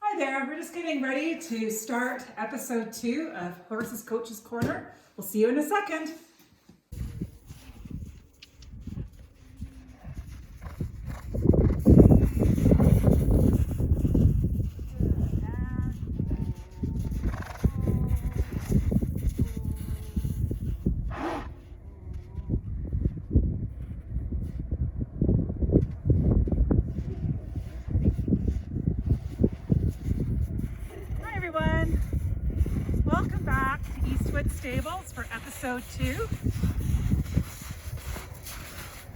Hi there, we're just getting ready to start episode 2 of Horses Coaches Corner. We'll see you in a second. Hi everyone, welcome back to Eastwood Stables for episode 2.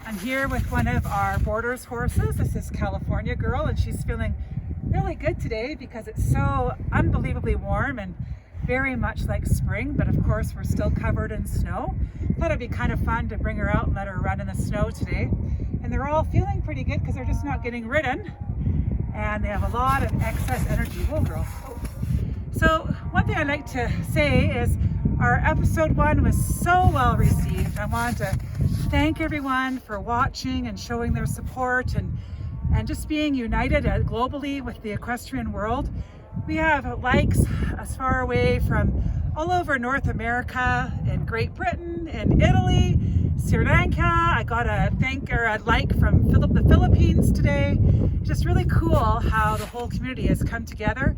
I'm here with one of our Borders horses. This is California Girl, and she's feeling really good today because it's so unbelievably warm and very much like spring, but of course we're still covered in snow. Thought it'd be kind of fun to bring her out and let her run in the snow today. And they're all feeling pretty good because they're just not getting ridden, and they have a lot of excess energy. Whoa, girl. So one thing I'd like to say is our episode 1 was so well received. I want to thank everyone for watching and showing their support and just being united globally with the equestrian world. We have likes as far away from all over North America, in Great Britain, in Italy, Sri Lanka. I got a like from the Philippines today. Just really cool how the whole community has come together,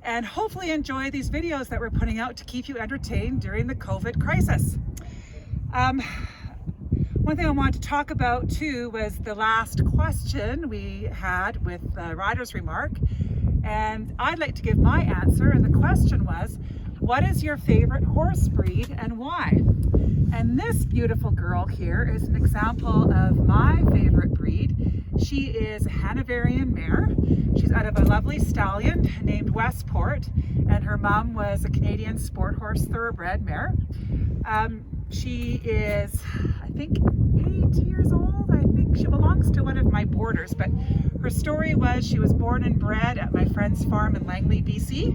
and hopefully enjoy these videos that we're putting out to keep you entertained during the COVID crisis. One thing I wanted to talk about too was the last question we had with the rider's remark, and I'd like to give my answer. And the question was, what is your favorite horse breed and why? And this beautiful girl here is an example of my favorite breed. She is a Hanoverian mare. She's out of a lovely stallion named Westport, and her mom was a Canadian sport horse thoroughbred mare. She is, I think, 8 years old. I think she belongs to one of my boarders, but her story was she was born and bred at my friend's farm in Langley, BC,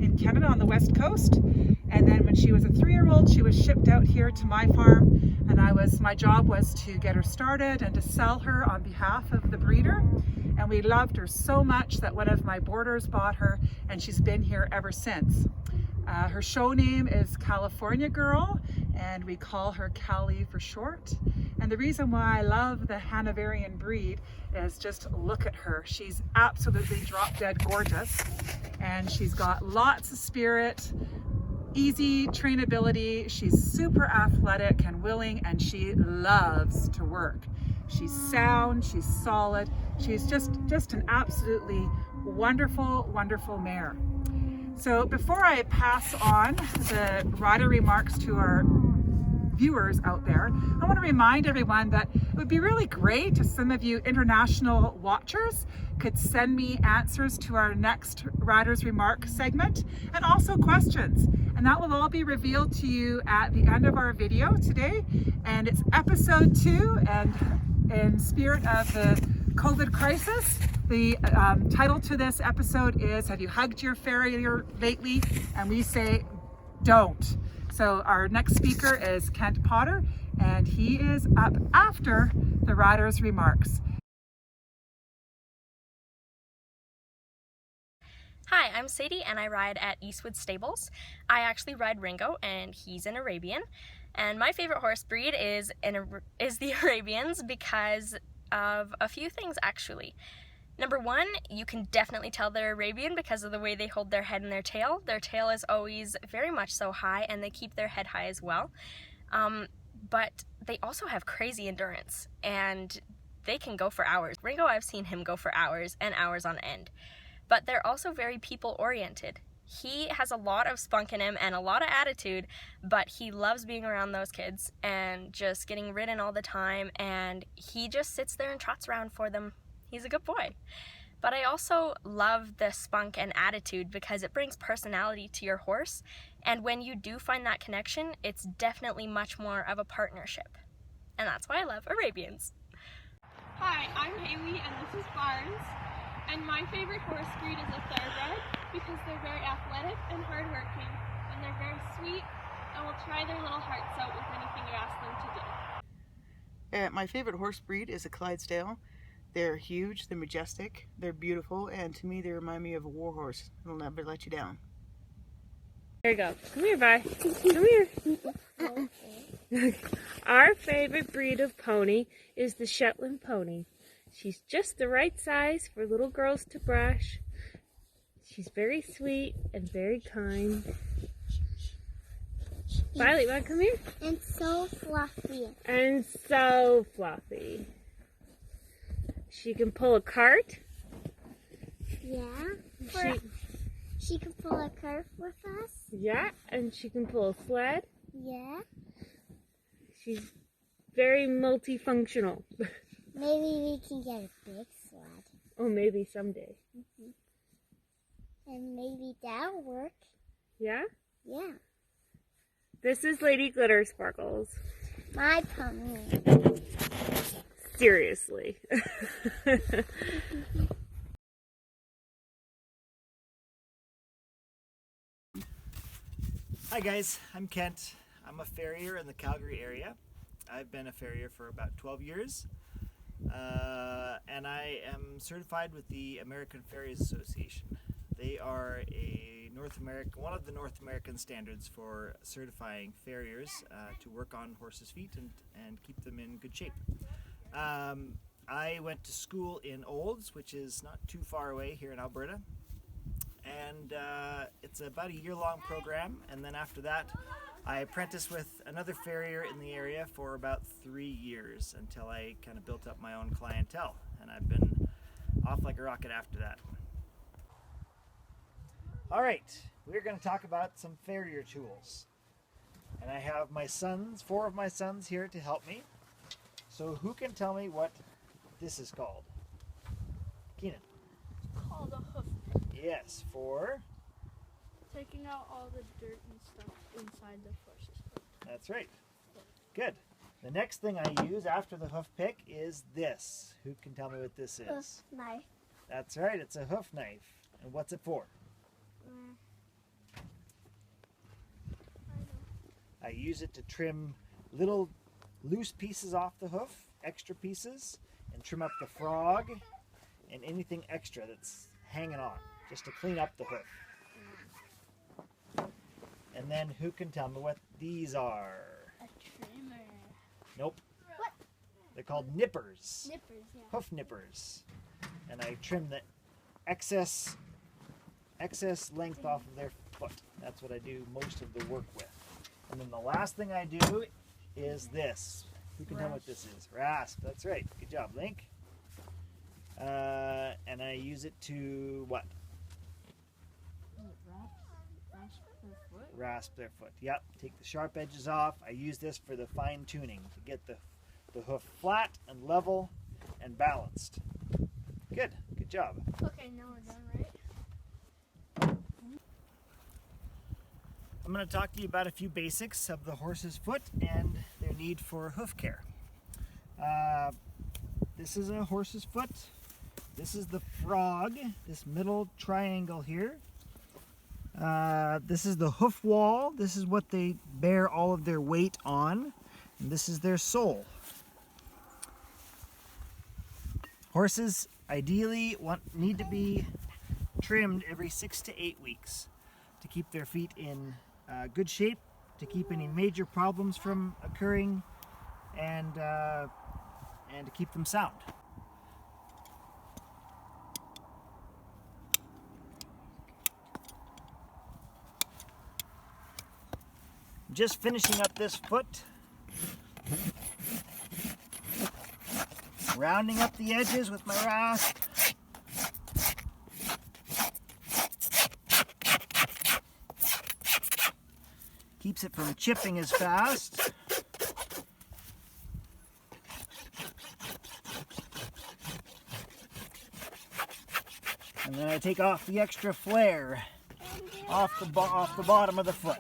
in Canada on the west coast. And then when she was a 3-year-old, she was shipped out here to my farm, and my job was to get her started and to sell her on behalf of the breeder. And we loved her so much that one of my boarders bought her, and she's been here ever since. Her show name is California Girl, and we call her Callie for short. And the reason why I love the Hanoverian breed is just look at her. She's absolutely drop dead gorgeous, and she's got lots of spirit, easy trainability. She's super athletic and willing, and she loves to work. She's sound, she's solid. She's just an absolutely wonderful, wonderful mare. So before I pass on the rider remarks to our viewers out there, I want to remind everyone that it would be really great if some of you international watchers could send me answers to our next Riders Remark segment, and also questions. And that will all be revealed to you at the end of our video today. And it's episode 2, and in spirit of the COVID crisis, the title to this episode is, have you hugged your farrier lately? And we say, don't. So our next speaker is Kent Potter, and he is up after the rider's remarks. Hi, I'm Sadie, and I ride at Eastwood Stables. I actually ride Ringo, and he's an Arabian. And my favorite horse breed is the Arabians because of a few things, actually. Number one, you can definitely tell they're Arabian because of the way they hold their head and their tail. Their tail is always very much so high, and they keep their head high as well. But they also have crazy endurance, and they can go for hours. Ringo, I've seen him go for hours and hours on end. But they're also very people-oriented. He has a lot of spunk in him and a lot of attitude, but he loves being around those kids and just getting ridden all the time, and he just sits there and trots around for them. He's a good boy. But I also love the spunk and attitude because it brings personality to your horse, and when you do find that connection, it's definitely much more of a partnership. And that's why I love Arabians. Hi, I'm Haley and this is Barnes, and my favorite horse breed is a thoroughbred because they're very athletic and hardworking, and they're very sweet and will try their little hearts out with anything you ask them to do. My favorite horse breed is a Clydesdale. They're huge, they're majestic, they're beautiful, and to me they remind me of a war horse. It'll never let you down. There you go. Come here, Vi. Come here. Our favorite breed of pony is the Shetland pony. She's just the right size for little girls to brush. She's very sweet and very kind. Violet, you want to come here? And so fluffy. And so fluffy. She can pull a cart. Yeah. She can pull a cart with us. Yeah, and she can pull a sled. Yeah. She's very multifunctional. Maybe we can get a big sled. Oh, maybe someday. And maybe that'll work. Yeah? Yeah. This is Lady Glitter Sparkles. My pony. Seriously. Hi guys, I'm Kent. I'm a farrier in the Calgary area. I've been a farrier for about 12 years. And I am certified with the American Farriers Association. They are one of the North American standards for certifying farriers to work on horses' feet and keep them in good shape. I went to school in Olds, which is not too far away here in Alberta. And it's about a year-long program, and then after that I apprenticed with another farrier in the area for about 3 years until I kind of built up my own clientele, and I've been off like a rocket after that. Alright, we're going to talk about some farrier tools, and I have my sons, 4 of my sons here to help me. So who can tell me what this is called? Keenan. Called a hoof. Yes, for? Taking out all the dirt and stuff inside the horse's foot. That's right. Good. The next thing I use after the hoof pick is this. Who can tell me what this is? Knife. That's right, it's a hoof knife. And what's it for? I use it to trim little loose pieces off the hoof, extra pieces, and trim up the frog and anything extra that's hanging on, just to clean up the hoof. And then who can tell me what these are? A trimmer. Nope. What? They're called nippers. Nippers, yeah. Hoof nippers. And I trim the excess length off of their foot. That's what I do most of the work with. And then the last thing I do is this. Who can tell me what this is? Rasp. That's right. Good job, Link. And I use it to what? Rasp their foot. Yep. Take the sharp edges off. I use this for the fine tuning to get the hoof flat and level and balanced. Good. Good job. Okay, now we're done, right? I'm going to talk to you about a few basics of the horse's foot and their need for hoof care. This is a horse's foot. This is the frog, this middle triangle here. This is the hoof wall. This is what they bear all of their weight on. And this is their sole. Horses ideally need to be trimmed every 6 to 8 weeks to keep their feet in good shape, to keep any major problems from occurring, and to keep them sound. Just finishing up this foot, rounding up the edges with my rasp. Keeps it from chipping as fast. And then I take off the extra flare off the bottom of the foot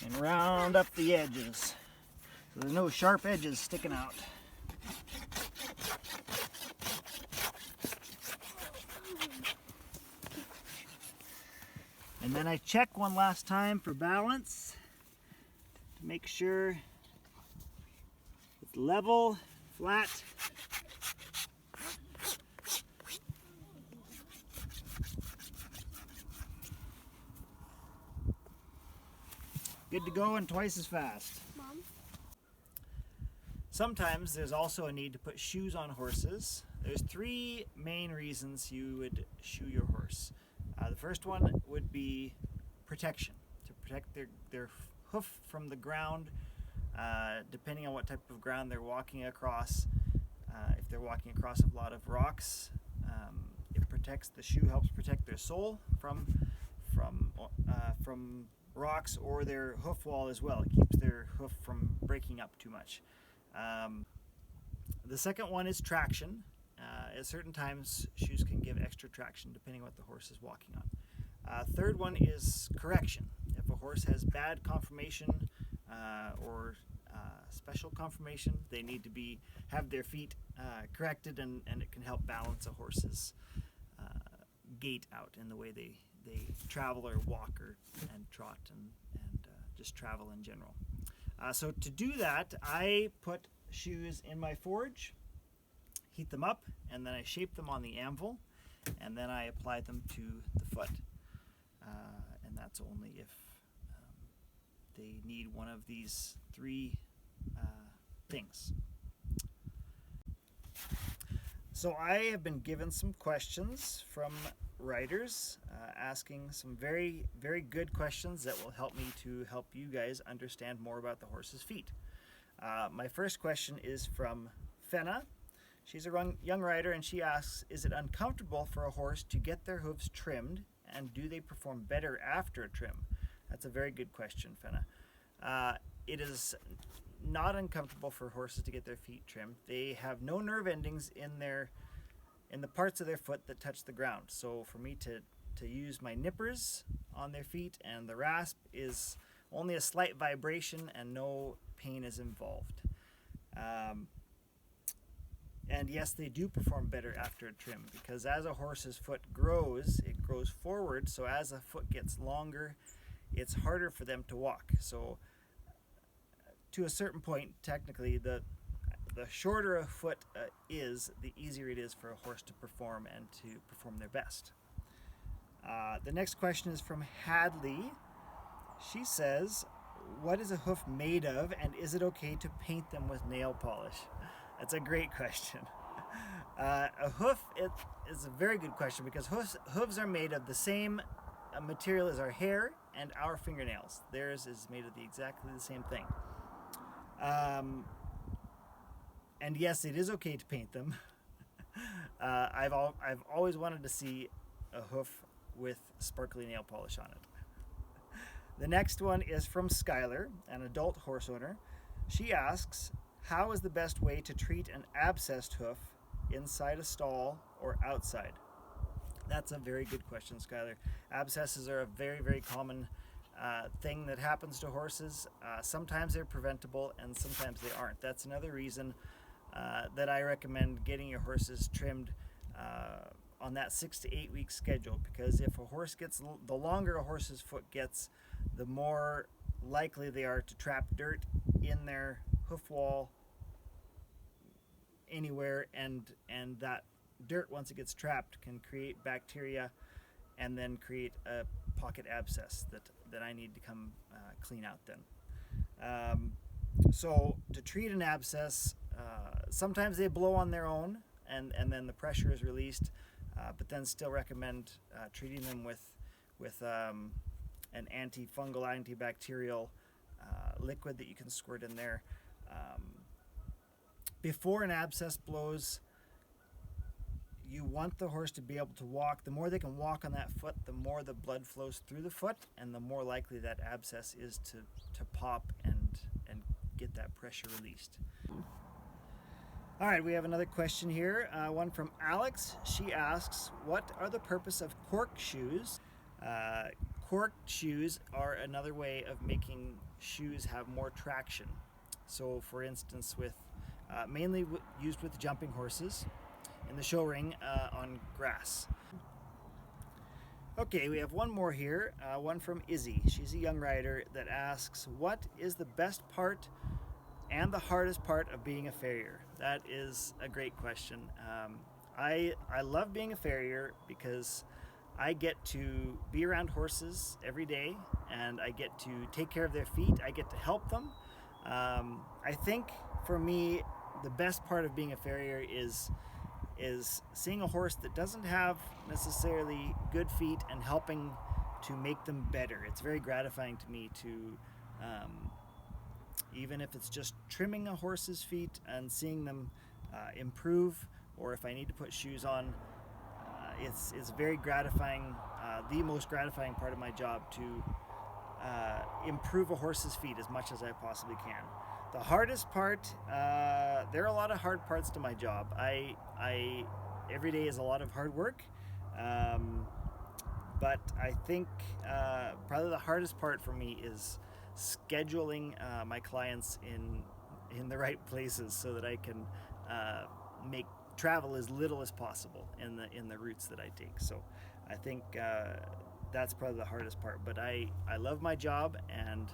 and round up the edges so there's no sharp edges sticking out. And then I check one last time for balance to make sure it's level, flat, good to go and twice as fast. Mom? Sometimes there's also a need to put shoes on horses. There's 3 main reasons you would shoe your horse. The first one would be protection, to protect their hoof from the ground, depending on what type of ground they're walking across. If they're walking across a lot of rocks, the shoe helps protect their sole from rocks or their hoof wall as well. It keeps their hoof from breaking up too much. The second one is traction. At certain times, shoes can give extra traction depending on what the horse is walking on. Third one is correction. If a horse has bad conformation or special conformation, they need to have their feet corrected, and it can help balance a horse's gait out in the way they travel or walk and trot and just travel in general. So to do that, I put shoes in my forge, heat them up, and then I shape them on the anvil, and then I apply them to the foot. And that's only if they need one of these 3 things. So I have been given some questions from riders asking some very, very good questions that will help me to help you guys understand more about the horse's feet. My first question is from Fenna. She's a young rider, and she asks, is it uncomfortable for a horse to get their hooves trimmed, and do they perform better after a trim? That's a very good question, Fenna. It is not uncomfortable for horses to get their feet trimmed. They have no nerve endings in the parts of their foot that touch the ground. So for me to use my nippers on their feet, and the rasp is only a slight vibration and no pain is involved. And yes, they do perform better after a trim, because as a horse's foot grows, it grows forward. So as a foot gets longer, it's harder for them to walk. So to a certain point, technically, the shorter a foot is, the easier it is for a horse to perform and to perform their best. The next question is from Hadley. She says, what is a hoof made of, and is it okay to paint them with nail polish? That's a great question. A hoof is a very good question, because hooves are made of the same material as our hair and our fingernails. Theirs is made of exactly the same thing. And yes, it is okay to paint them. I've always wanted to see a hoof with sparkly nail polish on it. The next one is from Skylar, an adult horse owner. She asks, how is the best way to treat an abscessed hoof inside a stall or outside? That's a very good question, Skylar. Abscesses are a very, very common thing that happens to horses. Sometimes they're preventable and sometimes they aren't. That's another reason that I recommend getting your horses trimmed on that 6 to 8 week schedule, because if a horse the longer a horse's foot gets, the more likely they are to trap dirt in their hoof wall anywhere, and that dirt, once it gets trapped, can create bacteria and then create a pocket abscess that I need to come clean out then. So to treat an abscess, sometimes they blow on their own and then the pressure is released, but then still recommend treating them with an antifungal, antibacterial liquid that you can squirt in there. Before an abscess blows, you want the horse to be able to walk. The more they can walk on that foot, the more the blood flows through the foot, and the more likely that abscess is to pop and get that pressure released. All right, we have another question here, one from Alex. She asks, what are the purpose of cork shoes? Corked shoes are another way of making shoes have more traction. So for instance, mainly used with jumping horses in the show ring on grass. Okay, we have one more here, one from Izzy. She's a young rider that asks, what is the best part and the hardest part of being a farrier? That is a great question. I love being a farrier because I get to be around horses every day, and I get to take care of their feet. I get to help them. I think for me, the best part of being a farrier is seeing a horse that doesn't have necessarily good feet and helping to make them better. It's very gratifying to me to, even if it's just trimming a horse's feet and seeing them improve, or if I need to put shoes on, it's very gratifying, the most gratifying part of my job to improve a horse's feet as much as I possibly can. The hardest part, there are a lot of hard parts to my job. Every day is a lot of hard work, but I think probably the hardest part for me is scheduling my clients in the right places so that I can make travel as little as possible in the routes that I take. So I think that's probably the hardest part, but I love my job, and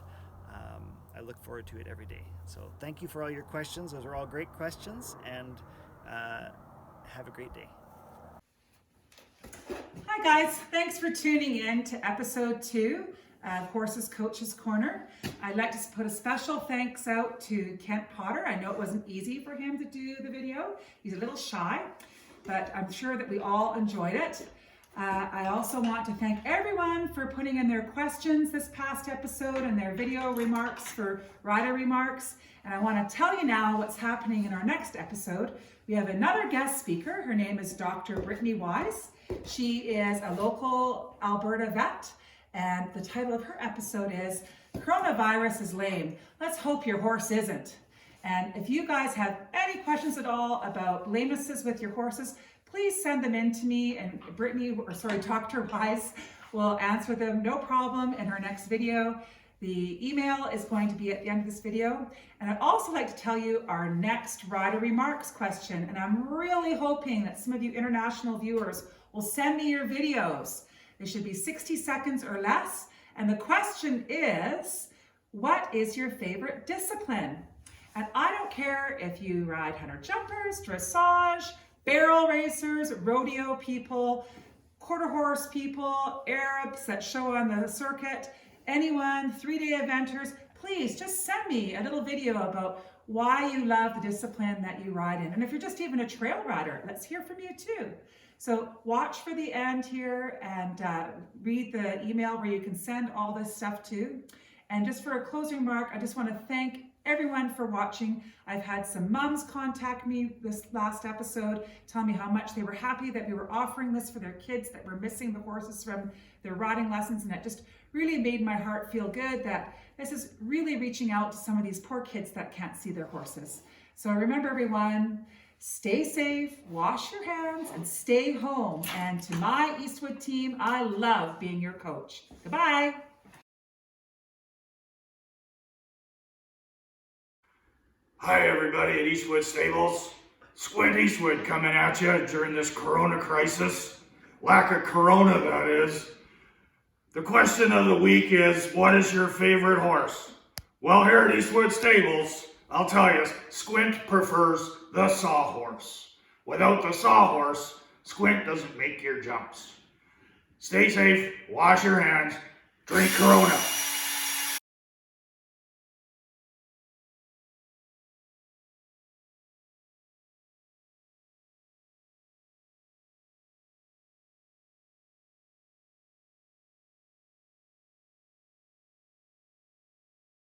I look forward to it every day. So thank you for all your questions. Those are all great questions, and have a great day. Hi guys, thanks for tuning in to episode 2 of Horses Coaches Corner. I'd like to put a special thanks out to Kent Potter. I know it wasn't easy for him to do the video. He's a little shy, but I'm sure that we all enjoyed it. I also want to thank everyone for putting in their questions this past episode and their video remarks for rider remarks. And I want to tell you now what's happening in our next episode. We have another guest speaker. Her name is Dr. Brittany Wise. She is a local Alberta vet, and the title of her episode is Coronavirus is Lame. Let's hope your horse isn't. And if you guys have any questions at all about lamenesses with your horses, please send them in to me, and Dr. Wise will answer them, no problem, in her next video. The email is going to be at the end of this video. And I'd also like to tell you our next rider remarks question. And I'm really hoping that some of you international viewers will send me your videos. They should be 60 seconds or less. And the question is, what is your favorite discipline? And I don't care if you ride hunter jumpers, dressage, barrel racers, rodeo people, quarter horse people, Arabs that show on the circuit, anyone, 3-day eventers, please just send me a little video about why you love the discipline that you ride in. And if you're just even a trail rider, let's hear from you too. So watch for the end here and read the email where you can send all this stuff to. And just for a closing remark, I just want to thank everyone for watching. I've had some moms contact me this last episode, telling me how much they were happy that we were offering this for their kids that were missing the horses from their riding lessons. And it just really made my heart feel good that this is really reaching out to some of these poor kids that can't see their horses. So remember everyone, stay safe, wash your hands, and stay home. And to my Eastwood team, I love being your coach. Goodbye. Hi everybody at Eastwood Stables. Squint Eastwood coming at you during this corona crisis. Lack of corona, that is. The question of the week is, what is your favorite horse? Well, here at Eastwood Stables, I'll tell you, Squint prefers the sawhorse. Without the sawhorse, Squint doesn't make your jumps. Stay safe, wash your hands, drink Corona.